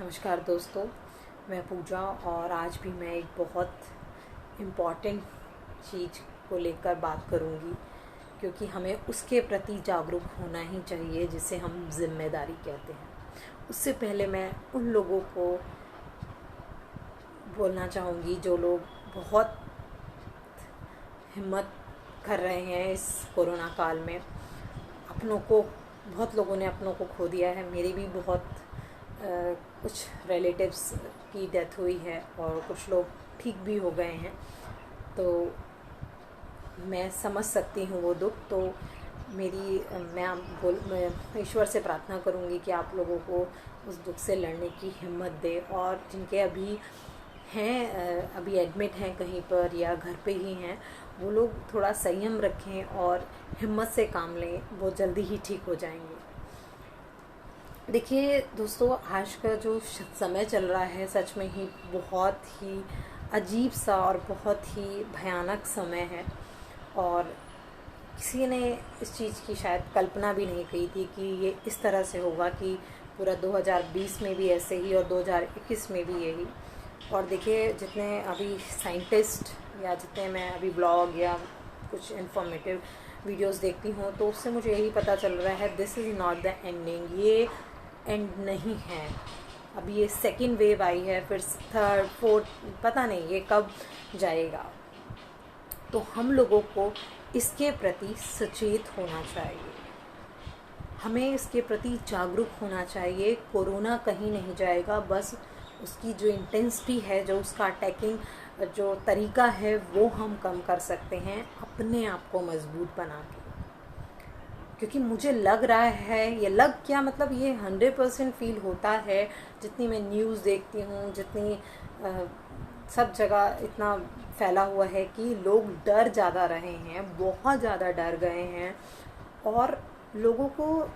नमस्कार दोस्तों, मैं पूजा और आज भी मैं एक बहुत इम्पॉर्टेंट चीज़ को लेकर बात करूंगी, क्योंकि हमें उसके प्रति जागरूक होना ही चाहिए जिसे हम जिम्मेदारी कहते हैं। उससे पहले मैं उन लोगों को बोलना चाहूँगी जो लोग बहुत हिम्मत कर रहे हैं इस कोरोना काल में। बहुत लोगों ने अपनों को खो दिया है। मेरी भी कुछ रिलेटिव्स की डेथ हुई है और कुछ लोग ठीक भी हो गए हैं, तो मैं समझ सकती हूँ वो दुख। तो मैं ईश्वर से प्रार्थना करूँगी कि आप लोगों को उस दुख से लड़ने की हिम्मत दे, और जिनके अभी एडमिट हैं कहीं पर या घर पे ही हैं, वो लोग थोड़ा संयम रखें और हिम्मत से काम लें, वो जल्दी ही ठीक हो जाएंगे। देखिए दोस्तों, आज का जो समय चल रहा है सच में ही बहुत ही अजीब सा और बहुत ही भयानक समय है, और किसी ने इस चीज़ की शायद कल्पना भी नहीं की थी कि ये इस तरह से होगा, कि पूरा 2020 में भी ऐसे ही और 2021 में भी यही। और देखिए, जितने अभी साइंटिस्ट या जितने मैं अभी ब्लॉग या कुछ इन्फॉर्मेटिव वीडियोस देखती हूँ, तो उससे मुझे यही पता चल रहा है, this is not the ending. ये एंड नहीं है। अभी ये सेकेंड वेव आई है, फिर थर्ड फोर्थ, पता नहीं ये कब जाएगा। तो हम लोगों को इसके प्रति सचेत होना चाहिए, हमें इसके प्रति जागरूक होना चाहिए। कोरोना कहीं नहीं जाएगा, बस उसकी जो इंटेंसिटी है, जो उसका अटैकिंग जो तरीका है, वो हम कम कर सकते हैं अपने आप को मजबूत बना के। क्योंकि मुझे लग रहा है, ये लग क्या मतलब, ये 100% फील होता है। जितनी मैं न्यूज़ देखती हूँ, जितनी सब जगह इतना फैला हुआ है कि लोग डर ज़्यादा रहे हैं, बहुत ज़्यादा डर गए हैं, और लोगों को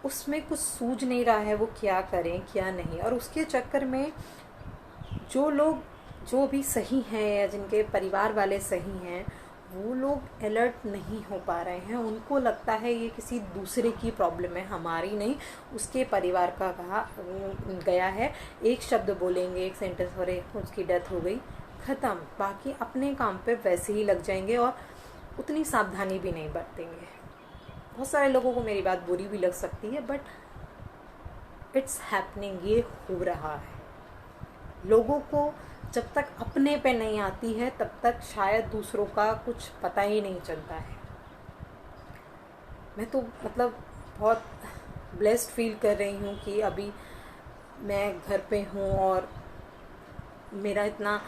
उसमें कुछ सूझ नहीं रहा है वो क्या करें क्या नहीं। और उसके चक्कर में जो लोग जो भी सही हैं या जिनके परिवार वाले सही हैं, वो लोग अलर्ट नहीं हो पा रहे हैं। उनको लगता है ये किसी दूसरे की प्रॉब्लम है, हमारी नहीं, उसके परिवार का कहा गया है। एक शब्द बोलेंगे, एक सेंटेंस, और उसकी डेथ हो गई, ख़त्म। बाकी अपने काम पे वैसे ही लग जाएंगे और उतनी सावधानी भी नहीं बरतेंगे। बहुत सारे लोगों को मेरी बात बुरी भी लग सकती है, बट इट्स हैपनिंग, ये हो रहा है। लोगों को जब तक अपने पे नहीं आती है, तब तक शायद दूसरों का कुछ पता ही नहीं चलता है। मैं तो मतलब बहुत ब्लेस्ड फील कर रही हूँ कि अभी मैं घर पे हूँ और मेरा इतना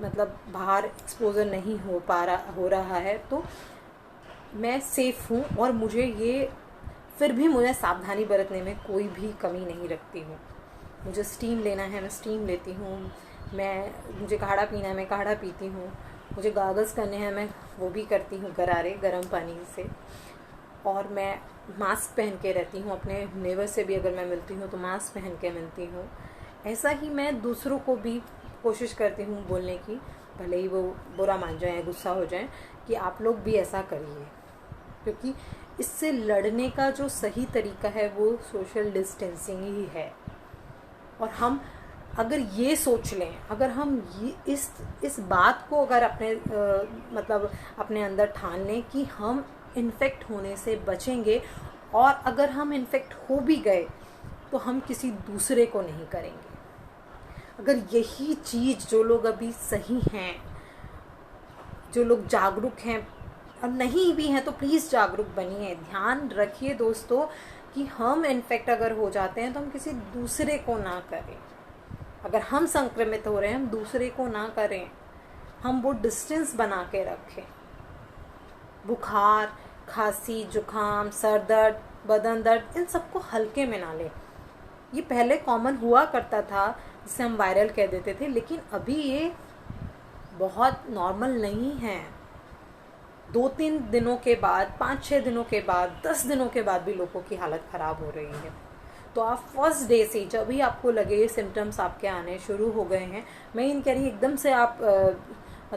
मतलब बाहर एक्सपोजर नहीं हो रहा है, तो मैं सेफ़ हूँ। और फिर भी मुझे सावधानी बरतने में कोई भी कमी नहीं रखती हूँ। मुझे स्टीम लेना है, मैं स्टीम लेती हूँ। मुझे काढ़ा पीना है, मैं काढ़ा पीती हूँ। मुझे गागल्स करने हैं, मैं वो भी करती हूँ गरारे गर्म पानी से। और मैं मास्क पहन के रहती हूँ। अपने नेबर से भी अगर मैं मिलती हूँ तो मास्क पहन के मिलती हूँ। ऐसा ही मैं दूसरों को भी कोशिश करती हूँ बोलने की, भले ही वो बुरा मान जाएं, गुस्सा हो जाएं, कि आप लोग भी ऐसा करिए। क्योंकि इससे लड़ने का जो सही तरीका है वो सोशल डिस्टेंसिंग ही है। और हम अगर ये सोच लें, अगर हम इस बात को अगर अपने अंदर ठान लें कि हम इन्फेक्ट होने से बचेंगे, और अगर हम इन्फेक्ट हो भी गए तो हम किसी दूसरे को नहीं करेंगे। अगर यही चीज़ जो लोग अभी सही हैं, जो लोग जागरूक हैं, और नहीं भी हैं तो प्लीज़ जागरूक बनिए। ध्यान रखिए दोस्तों कि हम इन्फेक्ट अगर हो जाते हैं तो हम किसी दूसरे को ना करें। अगर हम संक्रमित हो रहे हैं, हम दूसरे को ना करें। हम वो डिस्टेंस बना के रखें। बुखार, खांसी, जुकाम, सर दर्द, बदन दर्द, इन सबको हल्के में ना लें। ये पहले कॉमन हुआ करता था, जिसे हम वायरल कह देते थे, लेकिन अभी ये बहुत नॉर्मल नहीं है। 2-3 दिनों के बाद, 5-6 दिनों के बाद, 10 दिनों के बाद भी लोगों की हालत ख़राब हो रही है। तो आप फर्स्ट डे से, जब भी आपको लगे ये सिम्टम्स आपके आने शुरू हो गए हैं, मैं ये नहीं कह रही एकदम से आप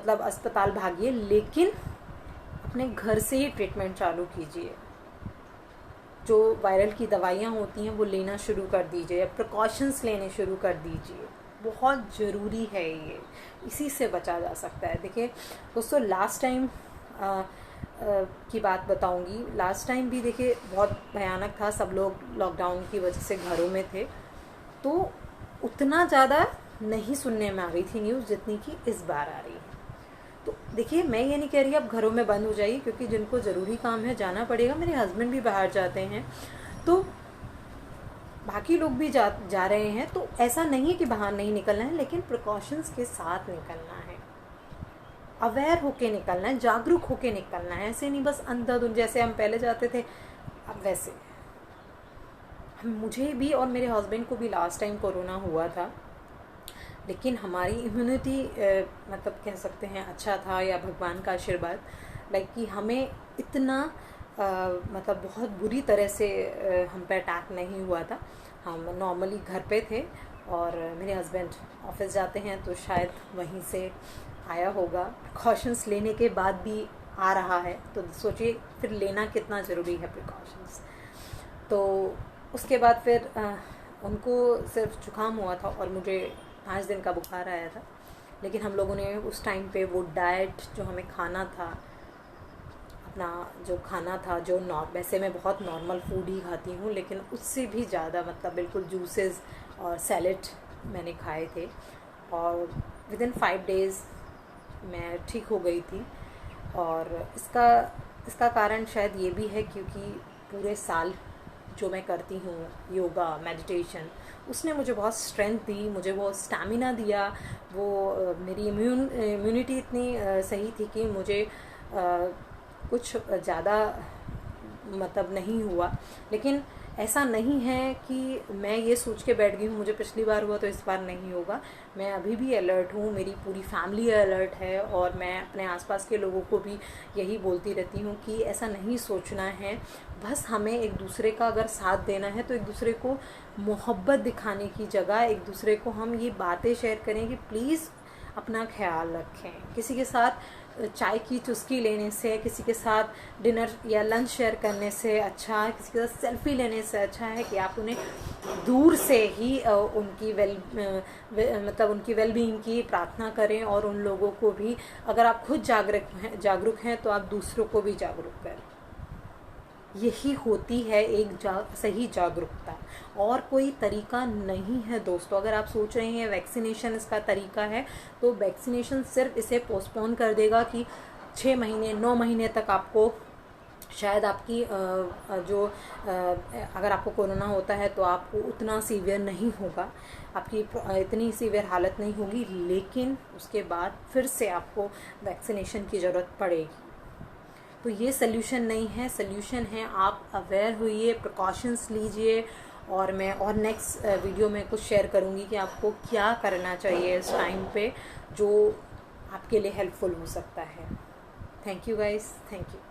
अस्पताल भागिए, लेकिन अपने घर से ही ट्रीटमेंट चालू कीजिए। जो वायरल की दवाइयाँ होती हैं वो लेना शुरू कर दीजिए, या प्रिकॉशंस लेने शुरू कर दीजिए। बहुत ज़रूरी है ये, इसी से बचा जा सकता है। देखिए दोस्तों, लास्ट टाइम की बात बताऊंगी। लास्ट टाइम भी देखिए बहुत भयानक था, सब लोग लॉकडाउन की वजह से घरों में थे, तो उतना ज़्यादा नहीं सुनने में आ रही थी न्यूज़ जितनी कि इस बार आ रही है। तो देखिए, मैं ये नहीं कह रही आप घरों में बंद हो जाइए, क्योंकि जिनको ज़रूरी काम है जाना पड़ेगा। मेरे हस्बैंड भी बाहर जाते हैं, तो बाकी लोग भी जा रहे हैं, तो ऐसा नहीं है कि बाहर नहीं निकलना है, लेकिन प्रिकॉशंस के साथ निकलना है, अवेयर होके निकलना है, जागरूक होके निकलना है। ऐसे नहीं बस अंधाधुंध जैसे हम पहले जाते थे, अब वैसे। मुझे भी और मेरे हस्बैंड को भी लास्ट टाइम कोरोना हुआ था, लेकिन हमारी इम्यूनिटी मतलब कह सकते हैं अच्छा था, या भगवान का आशीर्वाद, लाइक कि हमें इतना मतलब बहुत बुरी तरह से हम पे अटैक नहीं हुआ था। हम नॉर्मली घर पे थे, और मेरे हस्बैंड ऑफिस जाते हैं, तो शायद वहीं से आया होगा। प्रिकॉशंस लेने के बाद भी आ रहा है, तो सोचिए फिर लेना कितना ज़रूरी है प्रिकॉशंस। तो उसके बाद फिर उनको सिर्फ जुकाम हुआ था, और मुझे 5 दिन का बुखार आया था। लेकिन हम लोगों ने उस टाइम पे वो डाइट जो हमें खाना था, अपना जो खाना था, जो वैसे मैं बहुत नॉर्मल फूड ही खाती हूँ, लेकिन उससे भी ज़्यादा मतलब बिल्कुल जूसेस और सैलेड मैंने खाए थे, और विदिन 5 डेज़ मैं ठीक हो गई थी। और इसका कारण शायद ये भी है, क्योंकि पूरे साल जो मैं करती हूँ योगा, मेडिटेशन, उसने मुझे बहुत स्ट्रेंथ दी, मुझे वो स्टैमिना दिया। वो मेरी इम्यूनिटी इतनी सही थी कि मुझे कुछ ज़्यादा मतलब नहीं हुआ। लेकिन ऐसा नहीं है कि मैं ये सोच के बैठ गई हूँ मुझे पिछली बार हुआ तो इस बार नहीं होगा। मैं अभी भी अलर्ट हूँ, मेरी पूरी फैमिली अलर्ट है, और मैं अपने आसपास के लोगों को भी यही बोलती रहती हूँ कि ऐसा नहीं सोचना है। बस हमें एक दूसरे का अगर साथ देना है तो एक दूसरे को मोहब्बत दिखाने की जगह एक दूसरे को हम ये बातें शेयर करें कि प्लीज़ अपना ख्याल रखें। किसी के साथ चाय की चुस्की लेने से, किसी के साथ डिनर या लंच शेयर करने से अच्छा, किसी के साथ सेल्फी लेने से अच्छा है कि आप उन्हें दूर से ही उनकी मतलब उनकी वेलबींग की प्रार्थना करें, और उन लोगों को भी, अगर आप खुद जागरूक हैं तो आप दूसरों को भी जागरूक करें। यही होती है एक सही जागरूकता, और कोई तरीका नहीं है दोस्तों। अगर आप सोच रहे हैं वैक्सीनेशन इसका तरीका है, तो वैक्सीनेशन सिर्फ इसे पोस्टपोन कर देगा कि 6 महीने 9 महीने तक आपको शायद आपकी अगर आपको कोरोना होता है तो आपको उतना सीवियर नहीं होगा, आपकी इतनी सीवियर हालत नहीं होगी, लेकिन उसके बाद फिर से आपको वैक्सीनेशन की ज़रूरत पड़ेगी। तो ये सल्यूशन नहीं है, सल्यूशन है आप अवेयर होइए, प्रिकॉशंस लीजिए, और मैं और नेक्स्ट वीडियो में कुछ शेयर करूँगी कि आपको क्या करना चाहिए इस टाइम पे जो आपके लिए हेल्पफुल हो सकता है। Thank you guys, thank you.